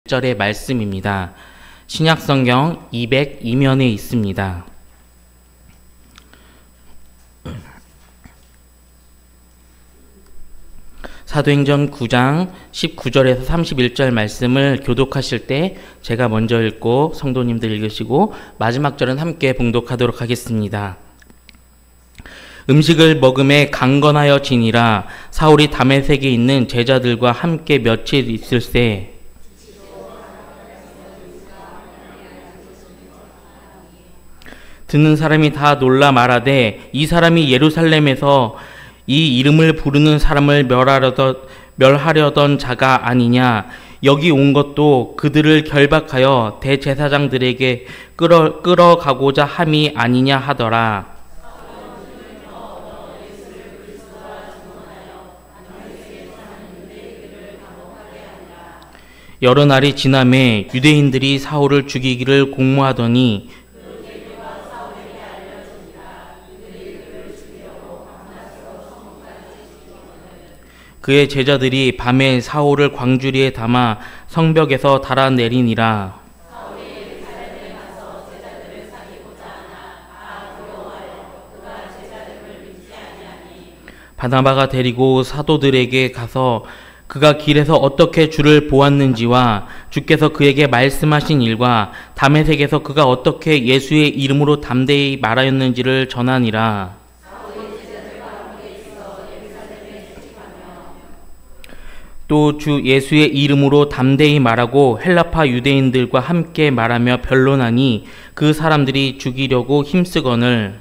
절의 말씀입니다. 신약성경 202면에 있습니다. 사도행전 9장 19절에서 31절 말씀을 교독하실 때 제가 먼저 읽고 성도님들 읽으시고 마지막 절은 함께 봉독하도록 하겠습니다. 음식을 먹음에 강건하여 지니라. 사울이 다메섹에 있는 제자들과 함께 며칠 있을새 듣는 사람이 다 놀라 말하되 이 사람이 예루살렘에서 이 이름을 부르는 사람을 멸하려던 자가 아니냐. 여기 온 것도 그들을 결박하여 대제사장들에게 끌어가고자 함이 아니냐 하더라. 여러 날이 지남에 유대인들이 사울을 죽이기를 공모하더니 그의 제자들이 밤에 사울을 광주리에 담아 성벽에서 달아내리니라. 바나바가 데리고 사도들에게 가서 그가 길에서 어떻게 주를 보았는지와 주께서 그에게 말씀하신 일과 다메섹에서 그가 어떻게 예수의 이름으로 담대히 말하였는지를 전하니라. 또 주 예수의 이름으로 담대히 말하고 헬라파 유대인들과 함께 말하며 변론하니 그 사람들이 죽이려고 힘쓰거늘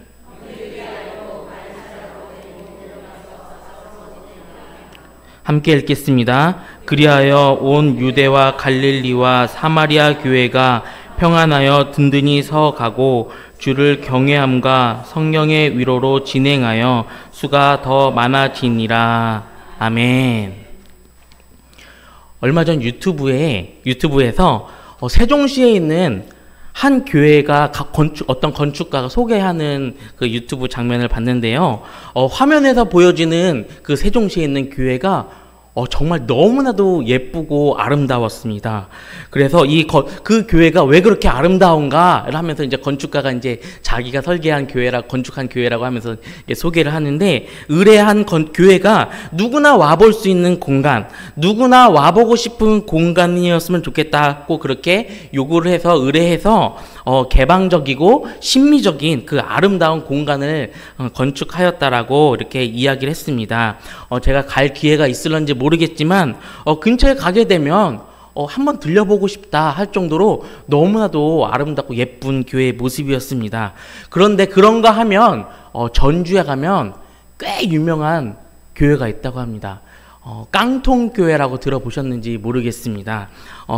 함께 읽겠습니다. 그리하여 온 유대와 갈릴리와 사마리아 교회가 평안하여 든든히 서가고 주를 경외함과 성령의 위로로 진행하여 수가 더 많아지니라. 아멘. 얼마 전 유튜브에서 세종시에 있는 한 교회가 어떤 건축가가 소개하는 그 유튜브 장면을 봤는데요. 화면에서 보여지는 그 세종시에 있는 교회가 정말 너무나도 예쁘고 아름다웠습니다. 그래서 그 교회가 왜 그렇게 아름다운가를 하면서 이제 건축가가 이제 자기가 설계한 건축한 교회라고 하면서 소개를 하는데, 의뢰한 교회가 누구나 와볼 수 있는 공간, 누구나 와보고 싶은 공간이었으면 좋겠다고 그렇게 요구를 해서 의뢰해서 개방적이고 신미적인 그 아름다운 공간을 건축하였다라고 이렇게 이야기를 했습니다. 제가 갈 기회가 있을런지 모르겠지만 근처에 가게 되면 한번 들려보고 싶다 할 정도로 너무나도 아름답고 예쁜 교회의 모습이었습니다. 그런데 그런가 하면 전주에 가면 꽤 유명한 교회가 있다고 합니다. 깡통교회라고 들어보셨는지 모르겠습니다.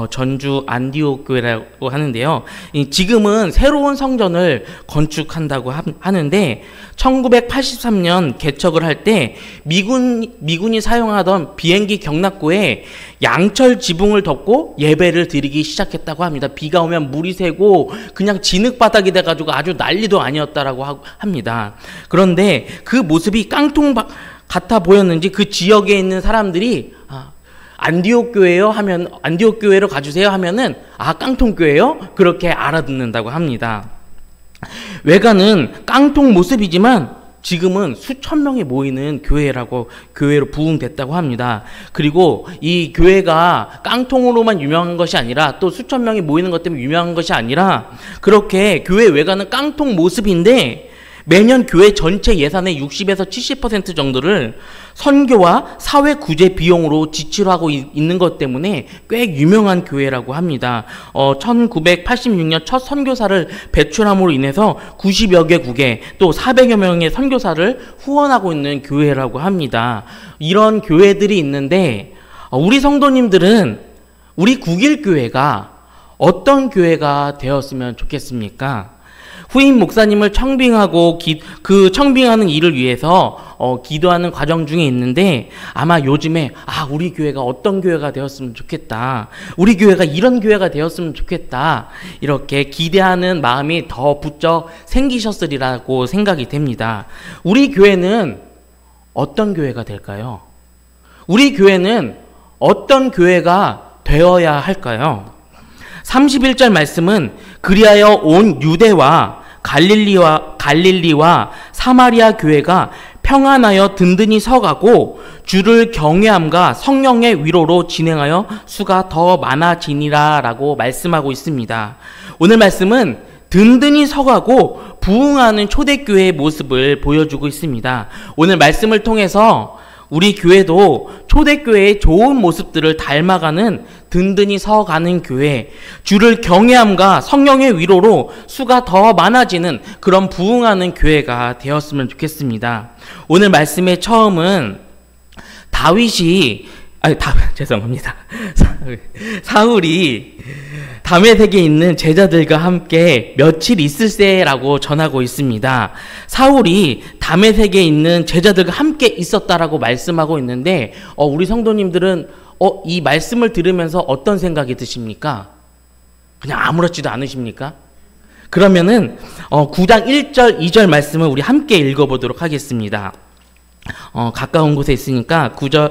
전주 안디옥 교회라고 하는데요. 지금은 새로운 성전을 건축한다고 하는데 1983년 개척을 할 때 미군이 사용하던 비행기 경납고에 양철 지붕을 덮고 예배를 드리기 시작했다고 합니다. 비가 오면 물이 새고 그냥 진흙바닥이 돼가지고 아주 난리도 아니었다라고 합니다. 그런데 그 모습이 깡통 같아 보였는지 그 지역에 있는 사람들이 안디옥 교회요 하면 안디옥 교회로 가주세요 하면은 깡통 교회요 그렇게 알아듣는다고 합니다. 외관은 깡통 모습이지만 지금은 수천 명이 모이는 교회로 부흥됐다고 합니다. 그리고 이 교회가 깡통으로만 유명한 것이 아니라 또 수천 명이 모이는 것 때문에 유명한 것이 아니라 그렇게 교회 외관은 깡통 모습인데 매년 교회 전체 예산의 60에서 70% 정도를 선교와 사회 구제 비용으로 지출을 하고 있는 것 때문에 꽤 유명한 교회라고 합니다. 1986년 첫 선교사를 배출함으로 인해서 90여 개국에 또 400여 명의 선교사를 후원하고 있는 교회라고 합니다. 이런 교회들이 있는데 우리 성도님들은 우리 국일교회가 어떤 교회가 되었으면 좋겠습니까? 후임 목사님을 청빙하고 그 청빙하는 일을 위해서 기도하는 과정 중에 있는데 아마 요즘에 우리 교회가 어떤 교회가 되었으면 좋겠다, 우리 교회가 이런 교회가 되었으면 좋겠다 이렇게 기대하는 마음이 더 부쩍 생기셨으리라고 생각이 됩니다. 우리 교회는 어떤 교회가 될까요? 우리 교회는 어떤 교회가 되어야 할까요? 31절 말씀은 그리하여 온 유대와 갈릴리와 사마리아 교회가 평안하여 든든히 서가고 주를 경외함과 성령의 위로로 진행하여 수가 더 많아지니라 라고 말씀하고 있습니다. 오늘 말씀은 든든히 서가고 부흥하는 초대교회의 모습을 보여주고 있습니다. 오늘 말씀을 통해서 우리 교회도 초대교회의 좋은 모습들을 닮아가는 든든히 서가는 교회, 주를 경외함과 성령의 위로로 수가 더 많아지는 그런 부흥하는 교회가 되었으면 좋겠습니다. 오늘 말씀의 처음은 사울이 다메섹에 있는 제자들과 함께 며칠 있을세라고 전하고 있습니다. 사울이 다메섹에 있는 제자들과 함께 있었다라고 말씀하고 있는데 우리 성도님들은 이 말씀을 들으면서 어떤 생각이 드십니까? 그냥 아무렇지도 않으십니까? 그러면은 9장 1절 2절 말씀을 우리 함께 읽어보도록 하겠습니다. 가까운 곳에 있으니까 9장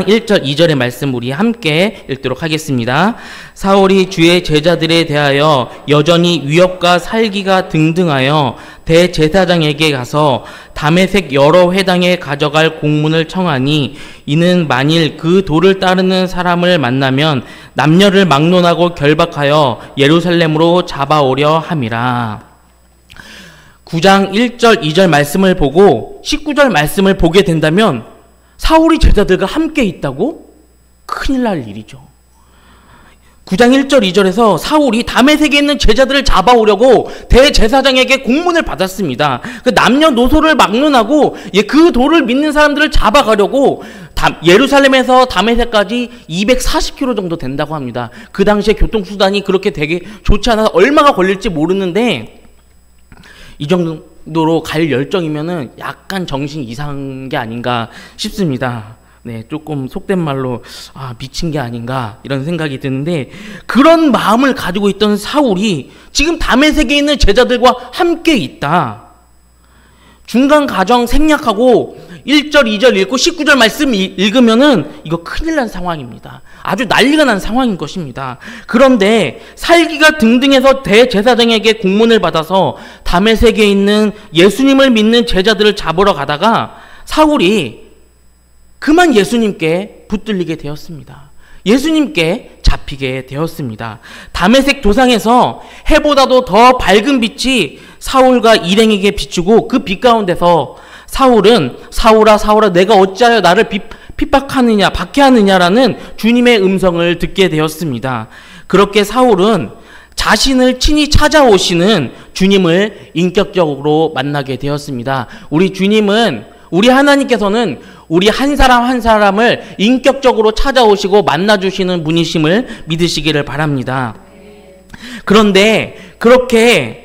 1절 2절의 말씀 우리 함께 읽도록 하겠습니다. 사울이 주의 제자들에 대하여 여전히 위협과 살기가 등등하여 대제사장에게 가서 다메섹 여러 회당에 가져갈 공문을 청하니 이는 만일 그 도를 따르는 사람을 만나면 남녀를 막론하고 결박하여 예루살렘으로 잡아오려 함이라. 9장 1절 2절 말씀을 보고 19절 말씀을 보게 된다면 사울이 제자들과 함께 있다고? 큰일 날 일이죠. 9장 1절 2절에서 사울이 다메섹에 있는 제자들을 잡아오려고 대제사장에게 공문을 받았습니다. 그 남녀노소를 막론하고 그 도를 믿는 사람들을 잡아가려고 예루살렘에서 다메섹까지 240km 정도 된다고 합니다. 그 당시에 교통수단이 그렇게 되게 좋지 않아서 얼마가 걸릴지 모르는데 이 정도로 갈 열정이면은 약간 정신 이상한 게 아닌가 싶습니다. 네, 조금 속된 말로 미친 게 아닌가 이런 생각이 드는데 그런 마음을 가지고 있던 사울이 지금 다메섹에 있는 제자들과 함께 있다. 중간 과정 생략하고 1절 2절 읽고 19절 말씀 읽으면은 이거 큰일 난 상황입니다. 아주 난리가 난 상황인 것입니다. 그런데 살기가 등등해서 대제사장에게 공문을 받아서 다메섹에 있는 예수님을 믿는 제자들을 잡으러 가다가 사울이 그만 예수님께 붙들리게 되었습니다. 예수님께 잡히게 되었습니다. 다메섹 도상에서 해보다도 더 밝은 빛이 사울과 일행에게 비추고 그 빛 가운데서 사울은 사울아 사울아 내가 어찌하여 나를 핍박하느냐 박해하느냐라는 주님의 음성을 듣게 되었습니다. 그렇게 사울은 자신을 친히 찾아오시는 주님을 인격적으로 만나게 되었습니다. 우리 주님은 우리 하나님께서는 우리 한 사람 한 사람을 인격적으로 찾아오시고 만나주시는 분이심을 믿으시기를 바랍니다. 그런데 그렇게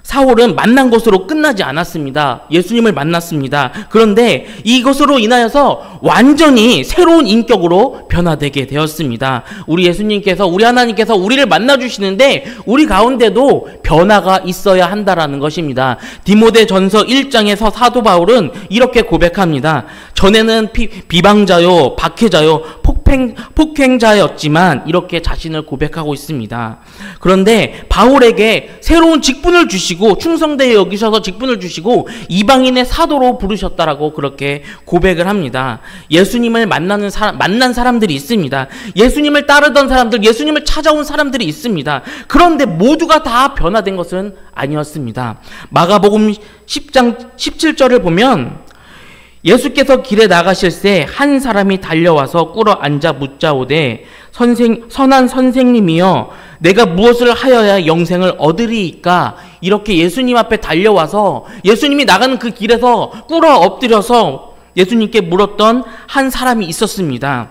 사울은 만난 것으로 끝나지 않았습니다. 예수님을 만났습니다. 그런데 이것으로 인하여서 완전히 새로운 인격으로 변화되게 되었습니다. 우리 예수님께서 우리 하나님께서 우리를 만나주시는데 우리 가운데도 변화가 있어야 한다라는 것입니다. 디모데전서 1장에서 사도 바울은 이렇게 고백합니다. 전에는 비방자요 박해자요 폭행자였지만 이렇게 자신을 고백하고 있습니다. 그런데 바울에게 새로운 직분을 주시고 충성되어 여기셔서 직분을 주시고 이방인의 사도로 부르셨다라고 그렇게 고백을 합니다. 예수님을 만난 사람들이 있습니다. 예수님을 따르던 사람들, 예수님을 찾아온 사람들이 있습니다. 그런데 모두가 다 변화된 것은 아니었습니다. 마가복음 10장 17절을 보면 예수께서 길에 나가실새 한 사람이 달려와서 꿇어 앉아 묻자오되 선한 선생님이여 내가 무엇을 하여야 영생을 얻으리이까? 이렇게 예수님 앞에 달려와서 예수님이 나가는 그 길에서 꿇어 엎드려서 예수님께 물었던 한 사람이 있었습니다.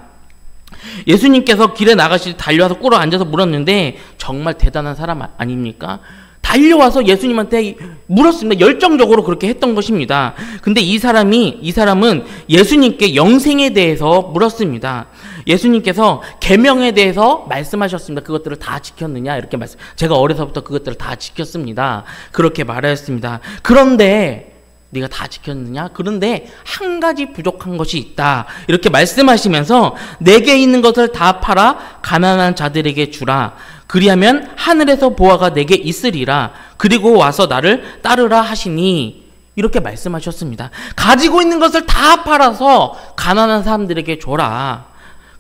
예수님께서 길에 나가실 때 달려와서 꿇어 앉아서 물었는데 정말 대단한 사람 아닙니까? 달려와서 예수님한테 물었습니다. 열정적으로 그렇게 했던 것입니다. 근데 이 사람은 예수님께 영생에 대해서 물었습니다. 예수님께서 계명에 대해서 말씀하셨습니다. 그것들을 다 지켰느냐? 이렇게 제가 어려서부터 그것들을 다 지켰습니다. 그렇게 말하였습니다. 그런데 네가 다 지켰느냐? 그런데 한 가지 부족한 것이 있다. 이렇게 말씀하시면서 내게 있는 것을 다 팔아 가난한 자들에게 주라. 그리하면 하늘에서 보아가 내게 있으리라. 그리고 와서 나를 따르라 하시니 이렇게 말씀하셨습니다. 가지고 있는 것을 다 팔아서 가난한 사람들에게 줘라.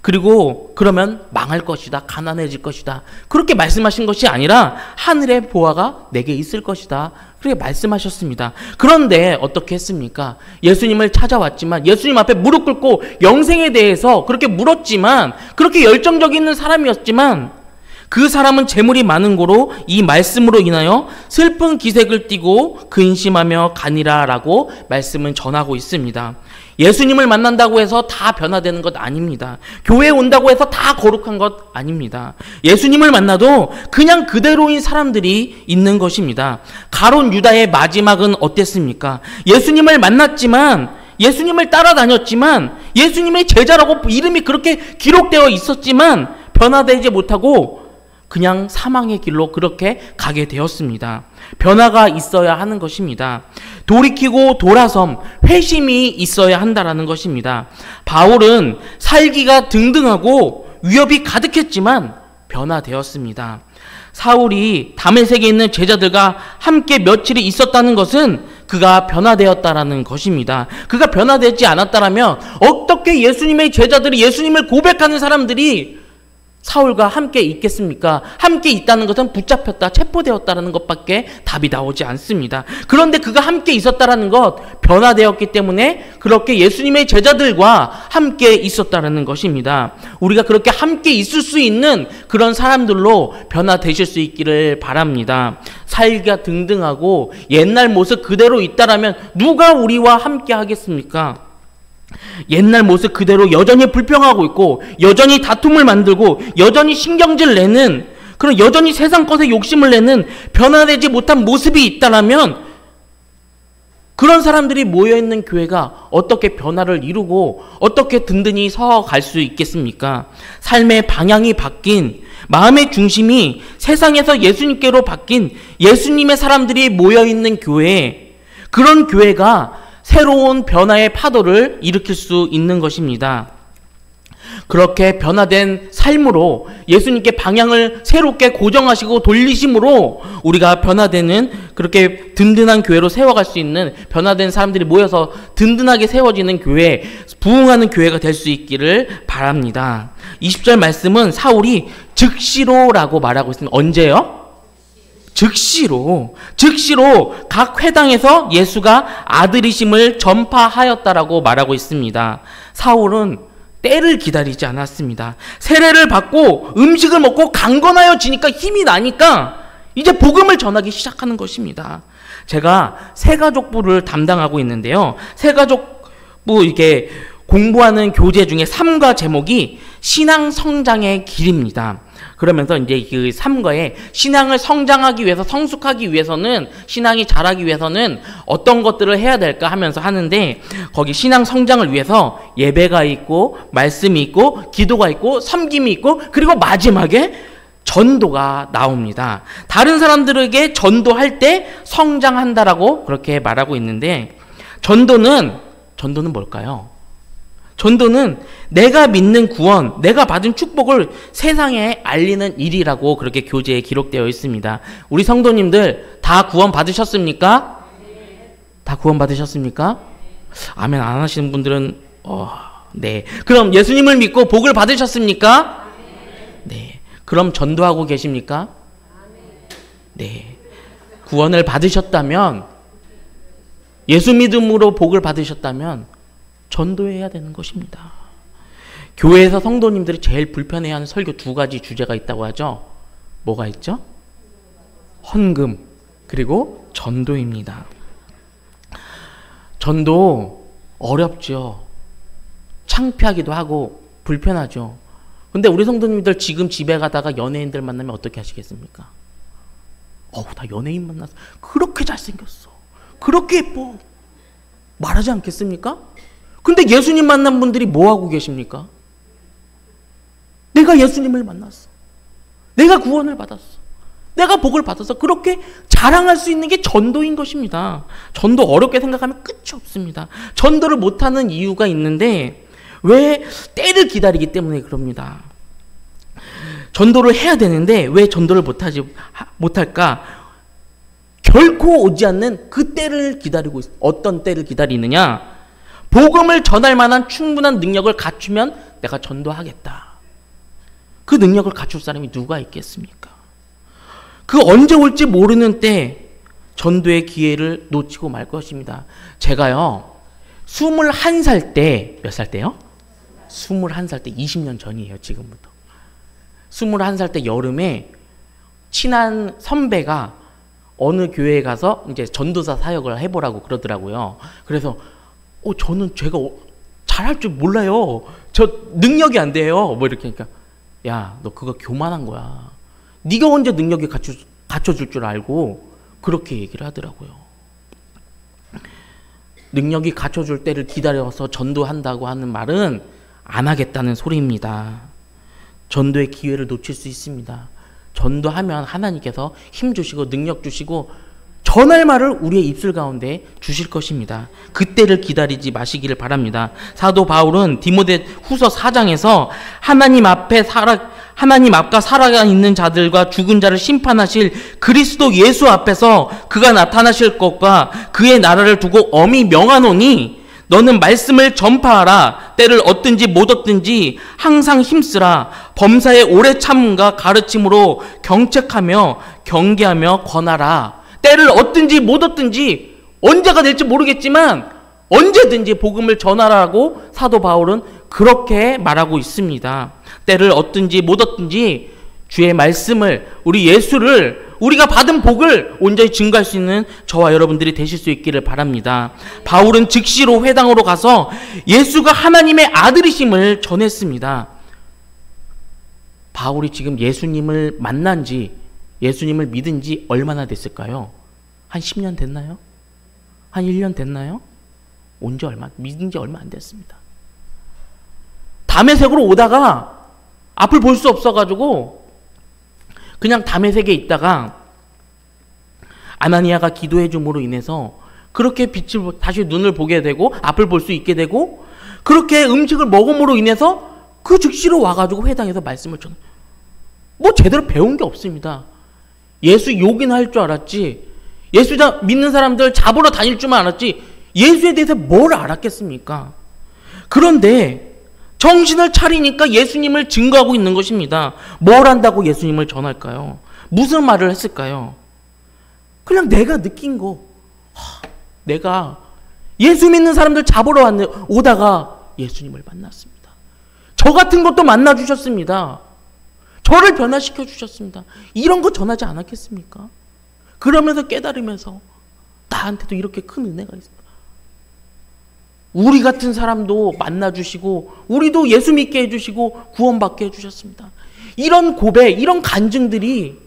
그리고 그러면 망할 것이다. 가난해질 것이다. 그렇게 말씀하신 것이 아니라 하늘의 보아가 내게 있을 것이다. 그렇게 말씀하셨습니다. 그런데 어떻게 했습니까? 예수님을 찾아왔지만 예수님 앞에 무릎 꿇고 영생에 대해서 그렇게 물었지만 그렇게 열정적인 사람이었지만 그 사람은 재물이 많은 고로 이 말씀으로 인하여 슬픈 기색을 띠고 근심하며 가니라라고 말씀은 전하고 있습니다. 예수님을 만난다고 해서 다 변화되는 것 아닙니다. 교회에 온다고 해서 다 거룩한 것 아닙니다. 예수님을 만나도 그냥 그대로인 사람들이 있는 것입니다. 가룟 유다의 마지막은 어땠습니까? 예수님을 만났지만 예수님을 따라다녔지만 예수님의 제자라고 이름이 그렇게 기록되어 있었지만 변화되지 못하고 그냥 사망의 길로 그렇게 가게 되었습니다. 변화가 있어야 하는 것입니다. 돌이키고 돌아섬, 회심이 있어야 한다라는 것입니다. 바울은 살기가 등등하고 위협이 가득했지만 변화되었습니다. 사울이 다메섹에 있는 제자들과 함께 며칠이 있었다는 것은 그가 변화되었다라는 것입니다. 그가 변화되지 않았다라면 어떻게 예수님의 제자들이 예수님을 고백하는 사람들이 사울과 함께 있겠습니까? 함께 있다는 것은 붙잡혔다, 체포되었다는 것밖에 답이 나오지 않습니다. 그런데 그가 함께 있었다는 것, 변화되었기 때문에 그렇게 예수님의 제자들과 함께 있었다는 것입니다. 우리가 그렇게 함께 있을 수 있는 그런 사람들로 변화되실 수 있기를 바랍니다. 살기가 등등하고 옛날 모습 그대로 있다라면 누가 우리와 함께 하겠습니까? 옛날 모습 그대로 여전히 불평하고 있고 여전히 다툼을 만들고 여전히 신경질 내는 그런 여전히 세상 것에 욕심을 내는 변화되지 못한 모습이 있다라면 그런 사람들이 모여있는 교회가 어떻게 변화를 이루고 어떻게 든든히 서갈 수 있겠습니까? 삶의 방향이 바뀐 마음의 중심이 세상에서 예수님께로 바뀐 예수님의 사람들이 모여있는 교회, 그런 교회가 새로운 변화의 파도를 일으킬 수 있는 것입니다. 그렇게 변화된 삶으로 예수님께 방향을 새롭게 고정하시고 돌리심으로 우리가 변화되는 그렇게 든든한 교회로 세워갈 수 있는 변화된 사람들이 모여서 든든하게 세워지는 교회, 부흥하는 교회가 될 수 있기를 바랍니다. 20절 말씀은 사울이 즉시로라고 말하고 있습니다. 언제요? 즉시로 각 회당에서 예수가 아들이심을 전파하였다라고 말하고 있습니다. 사울은 때를 기다리지 않았습니다. 세례를 받고 음식을 먹고 강건하여지니까 힘이 나니까 이제 복음을 전하기 시작하는 것입니다. 제가 새가족부를 담당하고 있는데요. 새가족부 이렇게 공부하는 교재 중에 3과 제목이 신앙 성장의 길입니다. 그러면서 이제 그 3과에 신앙을 성장하기 위해서, 성숙하기 위해서는, 신앙이 자라기 위해서는 어떤 것들을 해야 될까 하면서 하는데, 거기 신앙 성장을 위해서 예배가 있고 말씀이 있고 기도가 있고 섬김이 있고 그리고 마지막에 전도가 나옵니다. 다른 사람들에게 전도할 때 성장한다라고 그렇게 말하고 있는데, 전도는 뭘까요? 전도는 내가 믿는 구원, 내가 받은 축복을 세상에 알리는 일이라고 그렇게 교재에 기록되어 있습니다. 우리 성도님들 다 구원 받으셨습니까? 다 구원 받으셨습니까? 아멘 안 하시는 분들은 네. 그럼 예수님을 믿고 복을 받으셨습니까? 네. 그럼 전도하고 계십니까? 네. 구원을 받으셨다면, 예수 믿음으로 복을 받으셨다면 전도해야 되는 것입니다. 교회에서 성도님들이 제일 불편해하는 설교 2가지 주제가 있다고 하죠. 뭐가 있죠? 헌금 그리고 전도입니다. 전도 어렵죠. 창피하기도 하고 불편하죠. 근데 우리 성도님들 지금 집에 가다가 연예인들 만나면 어떻게 하시겠습니까? 나 연예인 만났어. 그렇게 잘생겼어. 그렇게 예뻐. 말하지 않겠습니까? 근데 예수님 만난 분들이 뭐하고 계십니까? 내가 예수님을 만났어. 내가 구원을 받았어. 내가 복을 받아서 그렇게 자랑할 수 있는 게 전도인 것입니다. 전도 어렵게 생각하면 끝이 없습니다. 전도를 못하는 이유가 있는데 왜 때를 기다리기 때문에 그럽니다. 전도를 해야 되는데 왜 전도를 못할까? 결코 오지 않는 그 때를 기다리고 있어. 어떤 때를 기다리느냐? 복음을 전할 만한 충분한 능력을 갖추면 내가 전도하겠다. 그 능력을 갖출 사람이 누가 있겠습니까? 그 언제 올지 모르는 때 전도의 기회를 놓치고 말 것입니다. 제가요 21살 때, 몇 살 때요? 21살 때, 20년 전이에요. 지금부터 21살 때 여름에 친한 선배가 어느 교회에 가서 이제 전도사 사역을 해보라고 그러더라고요. 그래서 저는 제가 잘할 줄 몰라요. 저 능력이 안 돼요. 뭐 이렇게 하니까, 야, 너 그거 교만한 거야. 네가 언제 능력이 갖춰줄 줄 알고 그렇게 얘기를 하더라고요. 능력이 갖춰줄 때를 기다려서 전도한다고 하는 말은 안 하겠다는 소리입니다. 전도의 기회를 놓칠 수 있습니다. 전도하면 하나님께서 힘 주시고 능력 주시고 전할 말을 우리의 입술 가운데 주실 것입니다. 그때를 기다리지 마시기를 바랍니다. 사도 바울은 디모데 후서 4장에서 하나님 앞과 살아 있는 자들과 죽은 자를 심판하실 그리스도 예수 앞에서 그가 나타나실 것과 그의 나라를 두고 엄히 명하노니 너는 말씀을 전파하라. 때를 얻든지 못 얻든지 항상 힘쓰라. 범사에 오래 참음과 가르침으로 경책하며 경계하며 권하라. 때를 얻든지 못 얻든지 언제가 될지 모르겠지만 언제든지 복음을 전하라고 사도 바울은 그렇게 말하고 있습니다. 때를 얻든지 못 얻든지 주의 말씀을, 우리 예수를, 우리가 받은 복을 온전히 증거할 수 있는 저와 여러분들이 되실 수 있기를 바랍니다. 바울은 즉시로 회당으로 가서 예수가 하나님의 아들이심을 전했습니다. 바울이 지금 예수님을 만난 지, 예수님을 믿은 지 얼마나 됐을까요? 한 10년 됐나요? 한 1년 됐나요? 믿은 지 얼마 안 됐습니다. 다메섹으로 오다가 앞을 볼 수 없어가지고 그냥 다메섹에 있다가 아나니아가 기도해 줌으로 인해서 그렇게 빛을 다시 눈을 보게 되고 앞을 볼 수 있게 되고 그렇게 음식을 먹음으로 인해서 그 즉시로 와가지고 회당에서 말씀을 전해. 뭐 제대로 배운 게 없습니다. 예수 욕이나 할 줄 알았지, 예수 믿는 사람들 잡으러 다닐 줄만 알았지 예수에 대해서 뭘 알았겠습니까? 그런데 정신을 차리니까 예수님을 증거하고 있는 것입니다. 뭘 한다고 예수님을 전할까요? 무슨 말을 했을까요? 그냥 내가 느낀 거. 내가 예수 믿는 사람들 잡으러 오다가 예수님을 만났습니다. 저 같은 것도 만나주셨습니다. 저를 변화시켜 주셨습니다. 이런 거 전하지 않았겠습니까? 그러면서 깨달으면서 나한테도 이렇게 큰 은혜가 있습니다. 우리 같은 사람도 만나주시고 우리도 예수 믿게 해주시고 구원받게 해주셨습니다. 이런 고백, 이런 간증들이,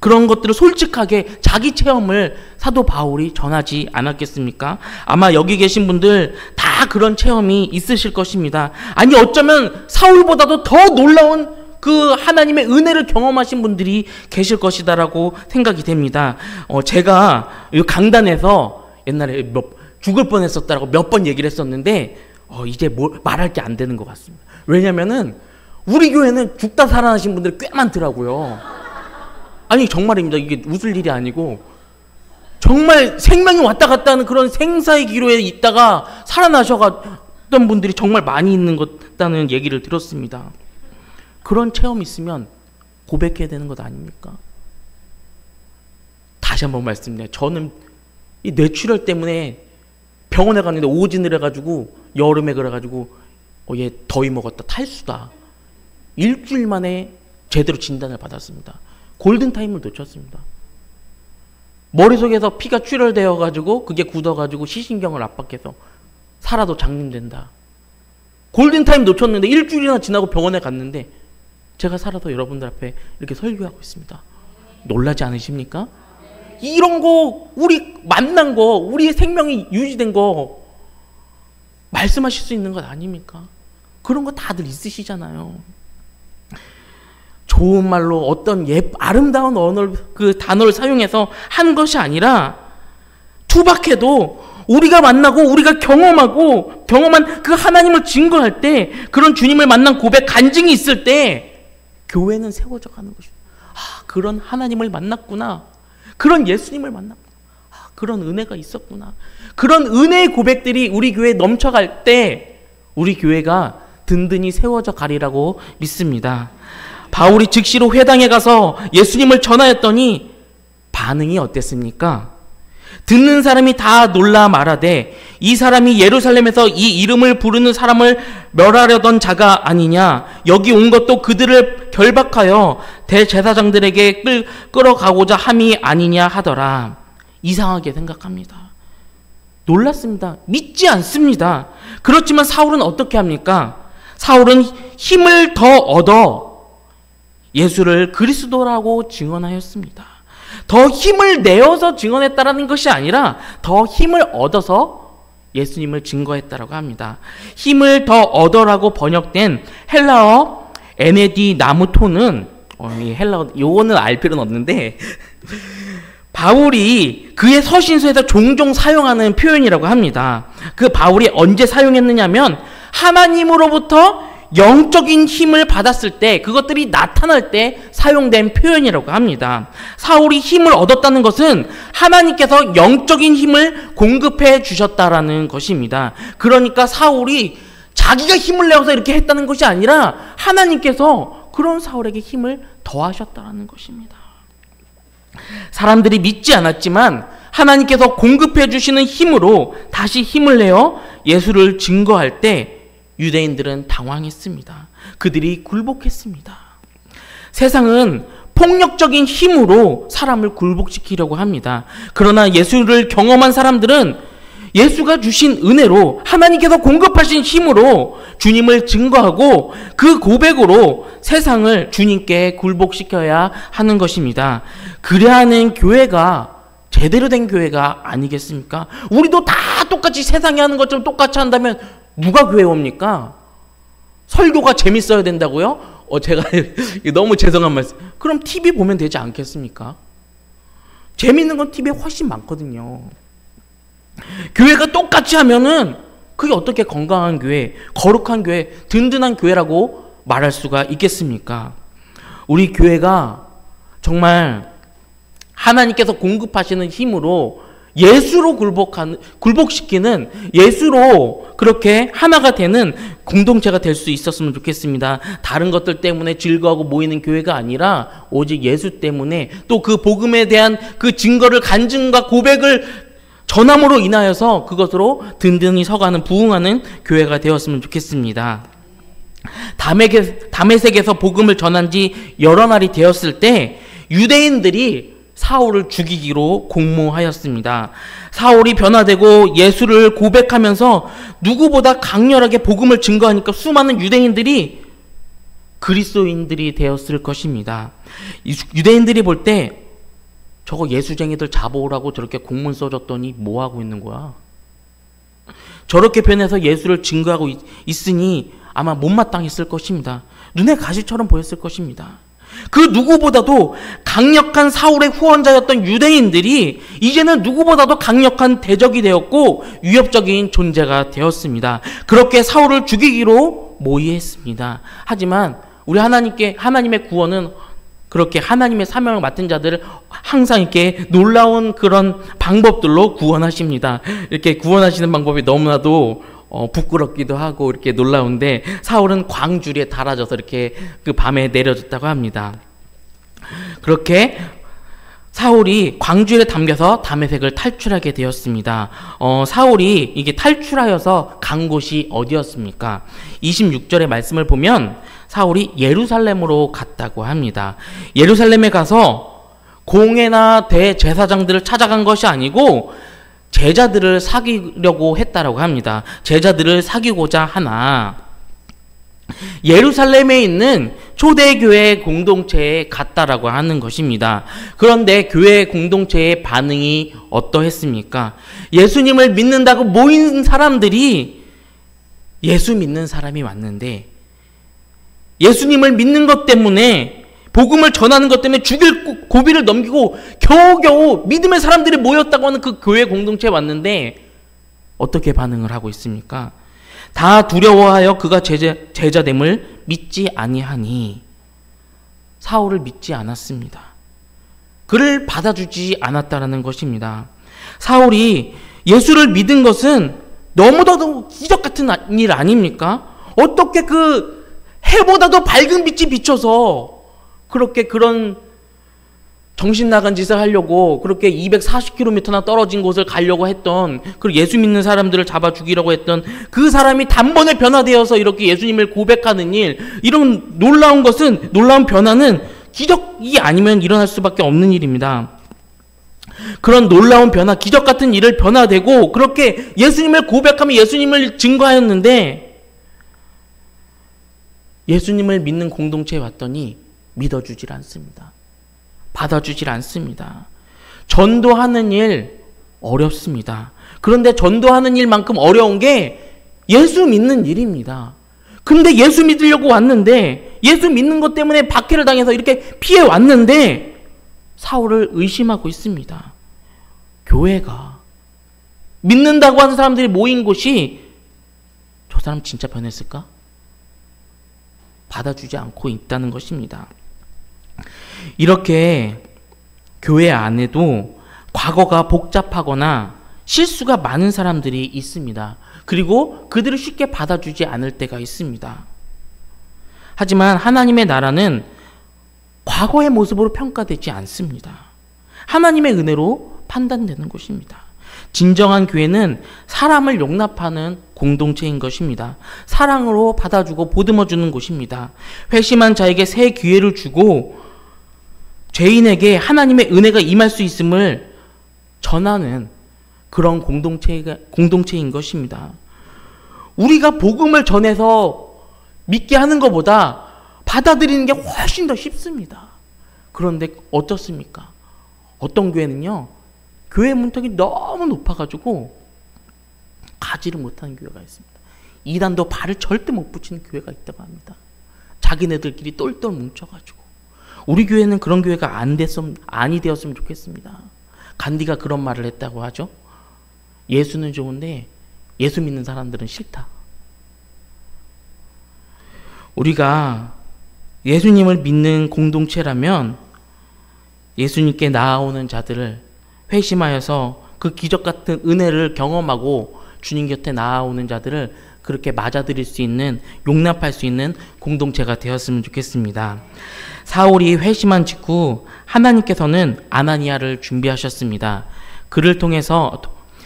그런 것들을 솔직하게 자기 체험을 사도 바울이 전하지 않았겠습니까? 아마 여기 계신 분들 다 그런 체험이 있으실 것입니다. 아니 어쩌면 사울보다도 더 놀라운 그 하나님의 은혜를 경험하신 분들이 계실 것이다라고 생각이 됩니다. 제가 이 강단에서 옛날에 죽을 뻔했었다라고 몇 번 얘기를 했었는데 이제 말할 게 안 되는 것 같습니다. 왜냐면은 우리 교회는 죽다 살아나신 분들이 꽤 많더라고요. 아니 정말입니다. 이게 웃을 일이 아니고 정말 생명이 왔다 갔다 하는 그런 생사의 기로에 있다가 살아나셨던 분들이 정말 많이 있는 것 같다는 얘기를 들었습니다. 그런 체험이 있으면 고백해야 되는 것 아닙니까? 다시 한번 말씀드려요. 저는 이 뇌출혈 때문에 병원에 갔는데 오진을 해가지고 여름에 그래가지고 얘 더위 먹었다, 탈수다. 일주일 만에 제대로 진단을 받았습니다. 골든타임을 놓쳤습니다. 머릿속에서 피가 출혈되어가지고 그게 굳어가지고 시신경을 압박해서 살아도 장님된다. 골든타임 놓쳤는데 일주일이나 지나고 병원에 갔는데 제가 살아서 여러분들 앞에 이렇게 설교하고 있습니다. 놀라지 않으십니까? 이런 거, 우리 만난 거, 우리의 생명이 유지된 거 말씀하실 수 있는 것 아닙니까? 그런 거 다들 있으시잖아요. 좋은 말로 어떤 아름다운 언어를, 그 단어를 사용해서 한 것이 아니라 투박해도 우리가 만나고 우리가 경험한 그 하나님을 증거할 때, 그런 주님을 만난 고백, 간증이 있을 때 교회는 세워져 가는 것입니다. 그런 하나님을 만났구나. 그런 예수님을 만났구나. 그런 은혜가 있었구나. 그런 은혜의 고백들이 우리 교회에 넘쳐갈 때 우리 교회가 든든히 세워져 가리라고 믿습니다. 바울이 즉시로 회당에 가서 예수님을 전하였더니 반응이 어땠습니까? 듣는 사람이 다 놀라 말하되 이 사람이 예루살렘에서 이 이름을 부르는 사람을 멸하려던 자가 아니냐. 여기 온 것도 그들을 결박하여 대제사장들에게 끌어가고자 함이 아니냐 하더라. 이상하게 생각합니다. 놀랐습니다. 믿지 않습니다. 그렇지만 사울은 어떻게 합니까? 사울은 힘을 더 얻어 예수를 그리스도라고 증언하였습니다. 더 힘을 내어서 증언했다라는 것이 아니라 더 힘을 얻어서 예수님을 증거했다라고 합니다. 힘을 더 얻어라고 번역된 헬라어 에네디 나무토는 헬라어 요거는 알 필요는 없는데 바울이 그의 서신서에서 종종 사용하는 표현이라고 합니다. 그 바울이 언제 사용했느냐면 하나님으로부터 영적인 힘을 받았을 때, 그것들이 나타날 때 사용된 표현이라고 합니다. 사울이 힘을 얻었다는 것은 하나님께서 영적인 힘을 공급해 주셨다라는 것입니다. 그러니까 사울이 자기가 힘을 내어서 이렇게 했다는 것이 아니라 하나님께서 그런 사울에게 힘을 더하셨다라는 것입니다. 사람들이 믿지 않았지만 하나님께서 공급해 주시는 힘으로 다시 힘을 내어 예수를 증거할 때 유대인들은 당황했습니다. 그들이 굴복했습니다. 세상은 폭력적인 힘으로 사람을 굴복시키려고 합니다. 그러나 예수를 경험한 사람들은 예수가 주신 은혜로 하나님께서 공급하신 힘으로 주님을 증거하고 그 고백으로 세상을 주님께 굴복시켜야 하는 것입니다. 그래야 하는 교회가 제대로 된 교회가 아니겠습니까? 우리도 다 똑같이 세상이 하는 것처럼 똑같이 한다면 누가 교회 옵니까? 설교가 재밌어야 된다고요? 제가 너무 죄송한 말씀. 그럼 TV 보면 되지 않겠습니까? 재밌는 건 TV에 훨씬 많거든요. 교회가 똑같이 하면은 그게 어떻게 건강한 교회, 거룩한 교회, 든든한 교회라고 말할 수가 있겠습니까? 우리 교회가 정말 하나님께서 공급하시는 힘으로 예수로 굴복시키는, 예수로 그렇게 하나가 되는 공동체가 될 수 있었으면 좋겠습니다. 다른 것들 때문에 즐거워하고 모이는 교회가 아니라 오직 예수 때문에, 또 그 복음에 대한 그 증거를 간증과 고백을 전함으로 인하여서 그것으로 든든히 서가는, 부흥하는 교회가 되었으면 좋겠습니다. 다메섹에서 복음을 전한 지 여러 날이 되었을 때 유대인들이 사울을 죽이기로 공모하였습니다. 사울이 변화되고 예수를 고백하면서 누구보다 강렬하게 복음을 증거하니까 수많은 유대인들이 그리스도인들이 되었을 것입니다. 유대인들이 볼 때 저거 예수쟁이들 잡아오라고 저렇게 공문 써줬더니 뭐 하고 있는 거야? 저렇게 변해서 예수를 증거하고 있으니 아마 못마땅했을 것입니다. 눈에 가시처럼 보였을 것입니다. 그 누구보다도 강력한 사울의 후원자였던 유대인들이 이제는 누구보다도 강력한 대적이 되었고 위협적인 존재가 되었습니다. 그렇게 사울을 죽이기로 모의했습니다. 하지만 우리 하나님의 구원은 그렇게 하나님의 사명을 맡은 자들을 항상 이렇게 놀라운 그런 방법들로 구원하십니다. 이렇게 구원하시는 방법이 너무나도 부끄럽기도 하고 이렇게 놀라운데, 사울은 광주리에 달아져서 이렇게 그 밤에 내려졌다고 합니다. 그렇게 사울이 광주리에 담겨서 다메섹을 탈출하게 되었습니다. 사울이 이게 탈출하여서 간 곳이 어디였습니까? 26절의 말씀을 보면 사울이 예루살렘으로 갔다고 합니다. 예루살렘에 가서 공회나 대제사장들을 찾아간 것이 아니고 제자들을 사귀려고 했다라고 합니다. 제자들을 사귀고자 하나 예루살렘에 있는 초대교회 공동체에 갔다라고 하는 것입니다. 그런데 교회 공동체의 반응이 어떠했습니까? 예수님을 믿는다고 모인 사람들이 예수 믿는 사람이 왔는데, 예수님을 믿는 것 때문에, 복음을 전하는 것 때문에 죽일 고비를 넘기고 겨우겨우 믿음의 사람들이 모였다고 하는 그 교회 공동체에 왔는데 어떻게 반응을 하고 있습니까? 다 두려워하여 그가 제자됨을 믿지 아니하니. 사울을 믿지 않았습니다. 그를 받아주지 않았다라는 것입니다. 사울이 예수를 믿은 것은 너무나도 기적 같은 일 아닙니까? 어떻게 그 해보다도 밝은 빛이 비춰서 그렇게 그런 정신 나간 짓을 하려고 그렇게 240km나 떨어진 곳을 가려고 했던, 그 예수 믿는 사람들을 잡아 죽이려고 했던 그 사람이 단번에 변화되어서 이렇게 예수님을 고백하는 일, 이런 놀라운 변화는 기적이 아니면 일어날 수밖에 없는 일입니다. 그런 놀라운 변화, 기적 같은 일을 변화되고 그렇게 예수님을 고백하며 예수님을 증거하였는데, 예수님을 믿는 공동체에 왔더니 믿어주질 않습니다. 받아주질 않습니다. 전도하는 일 어렵습니다. 그런데 전도하는 일만큼 어려운 게 예수 믿는 일입니다. 근데 예수 믿으려고 왔는데, 예수 믿는 것 때문에 박해를 당해서 이렇게 피해 왔는데 사울을 의심하고 있습니다. 교회가, 믿는다고 하는 사람들이 모인 곳이 저 사람 진짜 변했을까? 받아주지 않고 있다는 것입니다. 이렇게 교회 안에도 과거가 복잡하거나 실수가 많은 사람들이 있습니다. 그리고 그들을 쉽게 받아주지 않을 때가 있습니다. 하지만 하나님의 나라는 과거의 모습으로 평가되지 않습니다. 하나님의 은혜로 판단되는 것입니다. 진정한 교회는 사람을 용납하는 공동체인 것입니다. 사랑으로 받아주고 보듬어주는 곳입니다. 회심한 자에게 새 기회를 주고 죄인에게 하나님의 은혜가 임할 수 있음을 전하는 그런 공동체인 것입니다. 우리가 복음을 전해서 믿게 하는 것보다 받아들이는 게 훨씬 더 쉽습니다. 그런데 어떻습니까? 어떤 교회는요, 교회 문턱이 너무 높아가지고 가지를 못하는 교회가 있습니다. 이단도 발을 절대 못 붙이는 교회가 있다고 합니다. 자기네들끼리 똘똘 뭉쳐가지고. 우리 교회는 그런 교회가 아니 되었으면 좋겠습니다. 간디가 그런 말을 했다고 하죠. 예수는 좋은데 예수 믿는 사람들은 싫다. 우리가 예수님을 믿는 공동체라면 예수님께 나아오는 자들을 회심하여서 그 기적 같은 은혜를 경험하고 주님 곁에 나아오는 자들을 그렇게 맞아들일 수 있는, 용납할 수 있는 공동체가 되었으면 좋겠습니다. 사울이 회심한 직후 하나님께서는 아나니아를 준비하셨습니다. 그를 통해서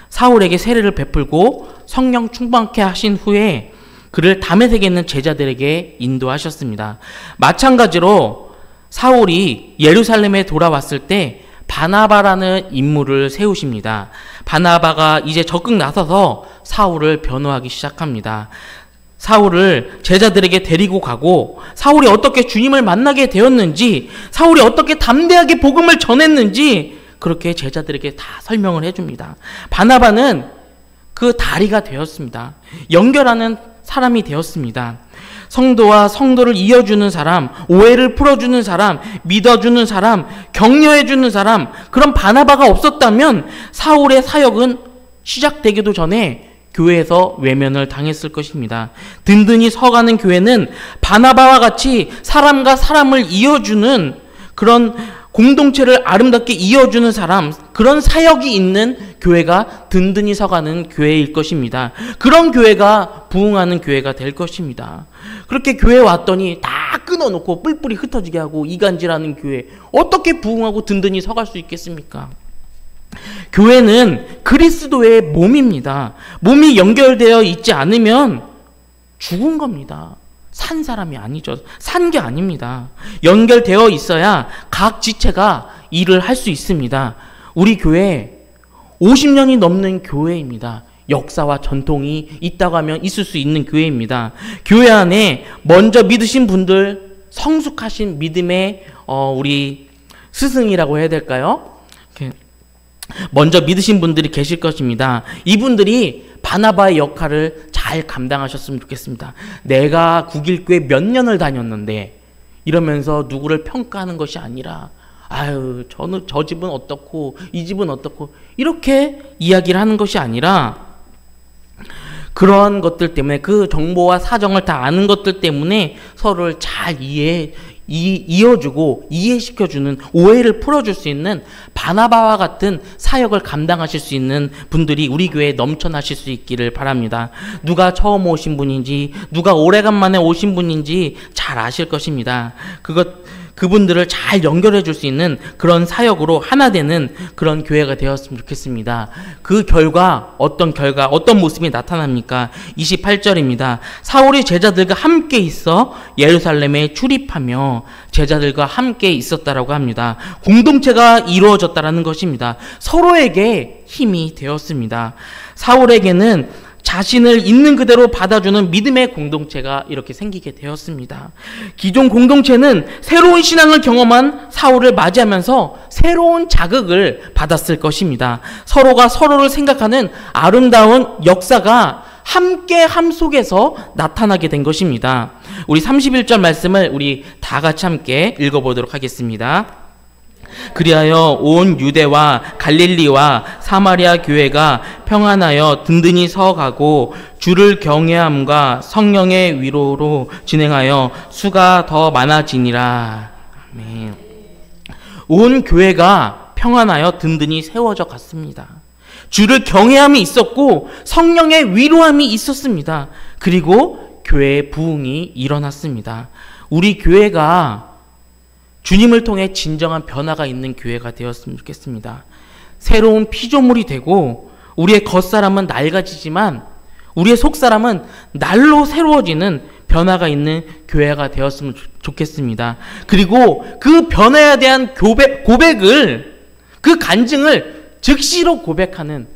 사울에게 세례를 베풀고 성령 충만케 하신 후에 그를 다메섹에 있는 제자들에게 인도하셨습니다. 마찬가지로 사울이 예루살렘에 돌아왔을 때 바나바라는 인물을 세우십니다. 바나바가 이제 적극 나서서 사울을 변호하기 시작합니다. 사울을 제자들에게 데리고 가고 사울이 어떻게 주님을 만나게 되었는지, 사울이 어떻게 담대하게 복음을 전했는지 그렇게 제자들에게 다 설명을 해줍니다. 바나바는 그 다리가 되었습니다. 연결하는 사람이 되었습니다. 성도와 성도를 이어주는 사람, 오해를 풀어주는 사람, 믿어주는 사람, 격려해주는 사람, 그런 바나바가 없었다면 사울의 사역은 시작되기도 전에 교회에서 외면을 당했을 것입니다. 든든히 서가는 교회는 바나바와 같이 사람과 사람을 이어주는 그런 공동체를 아름답게 이어주는 사람, 그런 사역이 있는 교회가 든든히 서가는 교회일 것입니다. 그런 교회가 부흥하는 교회가 될 것입니다. 그렇게 교회에 왔더니 다 끊어놓고 뿔뿔이 흩어지게 하고 이간질하는 교회, 어떻게 부흥하고 든든히 서갈 수 있겠습니까? 교회는 그리스도의 몸입니다. 몸이 연결되어 있지 않으면 죽은 겁니다. 산 사람이 아니죠. 산 게 아닙니다. 연결되어 있어야 각 지체가 일을 할 수 있습니다. 우리 교회 50년이 넘는 교회입니다. 역사와 전통이 있다고 하면 있을 수 있는 교회입니다. 교회 안에 먼저 믿으신 분들, 성숙하신 믿음의 우리 스승이라고 해야 될까요? 먼저 믿으신 분들이 계실 것입니다. 이분들이 바나바의 역할을 잘 감당하셨으면 좋겠습니다. 내가 국일교회 몇 년을 다녔는데 이러면서 누구를 평가하는 것이 아니라 아유 저 집은 어떻고 이 집은 어떻고 이렇게 이야기를 하는 것이 아니라 그러한 것들 때문에 그 정보와 사정을 다 아는 것들 때문에 서로를 잘 이어주고 이해시켜주는, 오해를 풀어줄 수 있는 바나바와 같은 사역을 감당하실 수 있는 분들이 우리 교회에 넘쳐나실 수 있기를 바랍니다. 누가 처음 오신 분인지, 누가 오래간만에 오신 분인지 잘 아실 것입니다. 그분들을 잘 연결해 줄 수 있는 그런 사역으로 하나 되는 그런 교회가 되었으면 좋겠습니다. 그 결과, 어떤 모습이 나타납니까? 28절입니다. 사울이 제자들과 함께 있어 예루살렘에 출입하며 제자들과 함께 있었다라고 합니다. 공동체가 이루어졌다라는 것입니다. 서로에게 힘이 되었습니다. 사울에게는 자신을 있는 그대로 받아주는 믿음의 공동체가 이렇게 생기게 되었습니다. 기존 공동체는 새로운 신앙을 경험한 사울을 맞이하면서 새로운 자극을 받았을 것입니다. 서로가 서로를 생각하는 아름다운 역사가 함께함 속에서 나타나게 된 것입니다. 우리 31절 말씀을 우리 다 같이 함께 읽어보도록 하겠습니다. 그리하여 온 유대와 갈릴리와 사마리아 교회가 평안하여 든든히 서가고 주를 경외함과 성령의 위로로 진행하여 수가 더 많아지니라. 아멘. 온 교회가 평안하여 든든히 세워져 갔습니다. 주를 경외함이 있었고 성령의 위로함이 있었습니다. 그리고 교회의 부흥이 일어났습니다. 우리 교회가 주님을 통해 진정한 변화가 있는 교회가 되었으면 좋겠습니다. 새로운 피조물이 되고 우리의 겉사람은 낡아지지만 우리의 속사람은 날로 새로워지는 변화가 있는 교회가 되었으면 좋겠습니다. 그리고 그 변화에 대한 고백을, 그 간증을 즉시로 고백하는,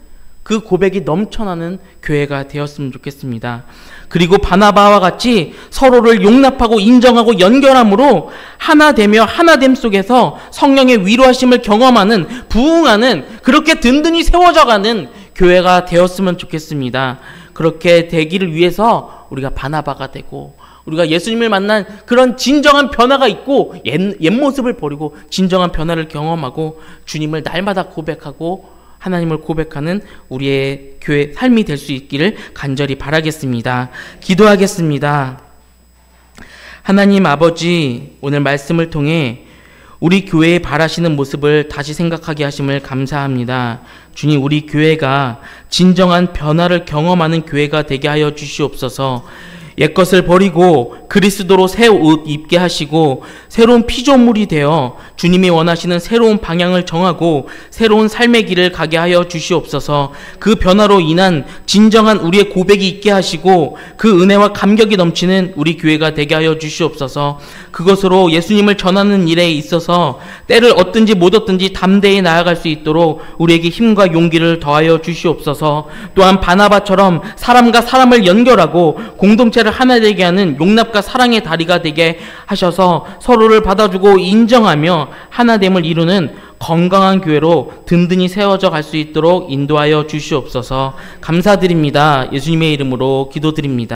그 고백이 넘쳐나는 교회가 되었으면 좋겠습니다. 그리고 바나바와 같이 서로를 용납하고 인정하고 연결함으로 하나되며 하나됨 속에서 성령의 위로하심을 경험하는, 부흥하는, 그렇게 든든히 세워져가는 교회가 되었으면 좋겠습니다. 그렇게 되기를 위해서 우리가 바나바가 되고 우리가 예수님을 만난 그런 진정한 변화가 있고 옛 모습을 버리고 진정한 변화를 경험하고 주님을 날마다 고백하고 하나님을 고백하는 우리의 교회 삶이 될 수 있기를 간절히 바라겠습니다. 기도하겠습니다. 하나님 아버지, 오늘 말씀을 통해 우리 교회에 바라시는 모습을 다시 생각하게 하심을 감사합니다. 주님, 우리 교회가 진정한 변화를 경험하는 교회가 되게 하여 주시옵소서. 옛것을 버리고 그리스도로 새 옷 입게 하시고 새로운 피조물이 되어 주님이 원하시는 새로운 방향을 정하고 새로운 삶의 길을 가게 하여 주시옵소서. 그 변화로 인한 진정한 우리의 고백이 있게 하시고 그 은혜와 감격이 넘치는 우리 교회가 되게 하여 주시옵소서. 그것으로 예수님을 전하는 일에 있어서 때를 얻든지 못 얻든지 담대히 나아갈 수 있도록 우리에게 힘과 용기를 더하여 주시옵소서. 또한 바나바처럼 사람과 사람을 연결하고 공동체를 하나 되게 하는 용납과 사랑의 다리가 되게 하셔서 서로를 받아주고 인정하며 하나됨을 이루는 건강한 교회로 든든히 세워져 갈 수 있도록 인도하여 주시옵소서. 감사드립니다. 예수님의 이름으로 기도드립니다.